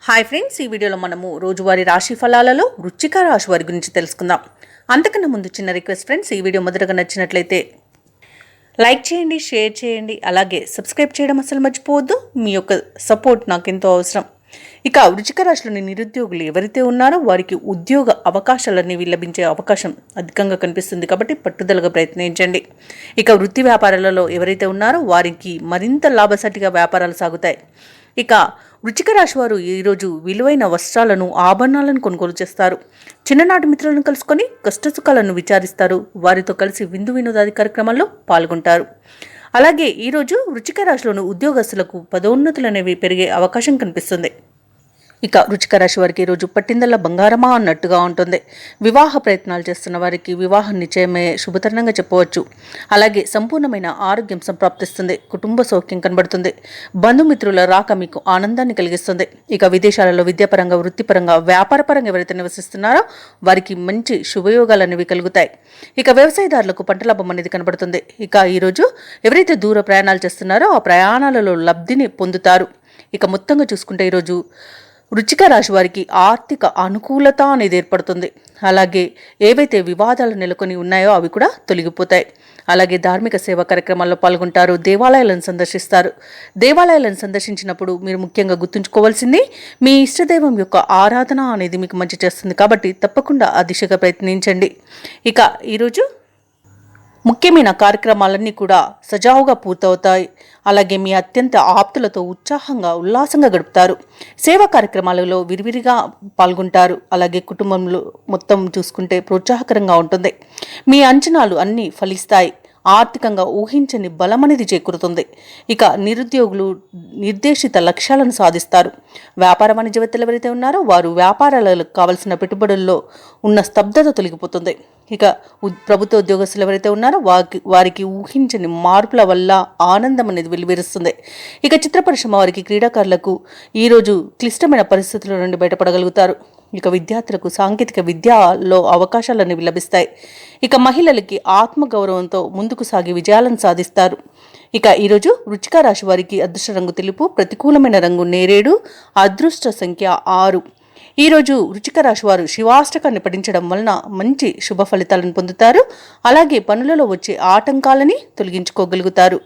Hi friends, ఈ వీడియోలో మనము రోజువారీ రాశి ఫలాలలో వృశ్చిక రాశి వారి గురించి తెలుసుకుందాం. అంతకన్నా ముందు చిన్న రిక్వెస్ట్ ఫ్రెండ్స్, ఈ వీడియో మొదటగా నచ్చినట్లయితే లైక్ చేయండి, షేర్ చేయండి, అలాగే సబ్స్క్రైబ్ చేయడం అసలు మర్చిపోవద్దు. మీ యొక్క సపోర్ట్ నాకు ఎంతో అవసరం. ఇక వృశ్చిక రాశిలోని నిరుద్యోగులు ఎవరైతే ఉన్నారో వారికి ఉద్యోగ అవకాశాలన్నీ లభించే అవకాశం అధికంగా కనిపిస్తుంది కాబట్టి పట్టుదలగా ప్రయత్నించండి. ఇక వృత్తి వ్యాపారాలలో ఎవరైతే ఉన్నారో వారికి మరింత లాభసాటిగా వ్యాపారాలు సాగుతాయి. ఇక వృశ్చిక రాశి వారు ఈరోజు విలువైన వస్త్రాలను, ఆభరణాలను కొనుగోలు చేస్తారు. చిన్ననాటి మిత్రులను కలుసుకొని కష్టసుఖాలను విచారిస్తారు. వారితో కలిసి విందు వినోదాది కార్యక్రమాల్లో పాల్గొంటారు. అలాగే ఈరోజు వృశ్చిక రాశిలోని ఉద్యోగస్తులకు పదోన్నతులు అనేవి పెరిగే అవకాశం కనిపిస్తుంది. ఇక వృశ్చిక రాశి వారికి ఈరోజు పట్టిందల్లా బంగారమా అన్నట్టుగా ఉంటుంది. వివాహ ప్రయత్నాలు చేస్తున్న వారికి వివాహం నిశ్చయమయ్యే శుభతరుణంగా చెప్పవచ్చు. అలాగే సంపూర్ణమైన ఆరోగ్యం సంప్రాప్తిస్తుంది. కుటుంబ సౌఖ్యం కనబడుతుంది. బంధుమిత్రుల రాక మీకు ఆనందాన్ని కలిగిస్తుంది. ఇక విదేశాలలో విద్యాపరంగా, వృత్తిపరంగా, వ్యాపారపరంగా ఎవరైతే నివసిస్తున్నారో వారికి మంచి శుభయోగాలు అనేవి కలుగుతాయి. ఇక వ్యవసాయదారులకు పంట లాభం అనేది కనబడుతుంది. ఇక ఈరోజు ఎవరైతే దూర ప్రయాణాలు చేస్తున్నారో ఆ ప్రయాణాలలో లబ్ధిని పొందుతారు. ఇక మొత్తంగా చూసుకుంటే ఈరోజు వృశ్చిక రాశి వారికి ఆర్థిక అనుకూలత అనేది ఏర్పడుతుంది. అలాగే ఏవైతే వివాదాలు నెలకొని ఉన్నాయో అవి కూడా తొలగిపోతాయి. అలాగే ధార్మిక సేవా కార్యక్రమాల్లో పాల్గొంటారు. దేవాలయాలను సందర్శిస్తారు. దేవాలయాలను సందర్శించినప్పుడు మీరు ముఖ్యంగా గుర్తుంచుకోవాల్సింది మీ ఇష్టదైవం యొక్క ఆరాధన అనేది మీకు మంచి చేస్తుంది కాబట్టి తప్పకుండా ఆ దిశగా ప్రయత్నించండి. ఇక ఈరోజు ముఖ్యమైన కార్యక్రమాలన్నీ కూడా సజావుగా పూర్తవుతాయి. అలాగే మీ అత్యంత ఆప్తులతో ఉత్సాహంగా, ఉల్లాసంగా గడుపుతారు. సేవా కార్యక్రమాలలో విరివిరిగా పాల్గొంటారు. అలాగే కుటుంబంలో మొత్తం చూసుకుంటే ప్రోత్సాహకరంగా ఉంటుంది. మీ అంచనాలు అన్నీ ఫలిస్తాయి. ఆర్థికంగా ఊహించని బలం అనేది చేకూరుతుంది. ఇక నిరుద్యోగులు నిర్దేశిత లక్ష్యాలను సాధిస్తారు. వ్యాపార వాణిజ్యవేత్తలు ఎవరైతే ఉన్నారో వారు వ్యాపారాలకు కావలసిన పెట్టుబడుల్లో ఉన్న స్తబ్దత తొలగిపోతుంది. ఇక ప్రభుత్వ ఉద్యోగస్తులు ఎవరైతే ఉన్నారో వారికి ఊహించని మార్పుల వల్ల ఆనందం అనేది వెలువరిస్తుంది. ఇక చిత్ర పరిశ్రమ వారికి, క్రీడాకారులకు ఈరోజు క్లిష్టమైన పరిస్థితుల నుండి బయటపడగలుగుతారు. ఇక విద్యార్థులకు సాంకేతిక విద్యలో అవకాశాలు అనేవి లభిస్తాయి. ఇక మహిళలకి ఆత్మగౌరవంతో ముందుకు సాగి విజయాలను సాధిస్తారు. ఇక ఈరోజు వృశ్చిక రాశి వారికి అదృష్ట రంగు తెలుపు, ప్రతికూలమైన రంగు నేరేడు, అదృష్ట సంఖ్య 6. ఈరోజు వృశ్చిక రాశి వారు శివాష్టకాన్ని పఠించడం వలన మంచి శుభ ఫలితాలను పొందుతారు. అలాగే పనులలో వచ్చే ఆటంకాలని తొలగించుకోగలుగుతారు.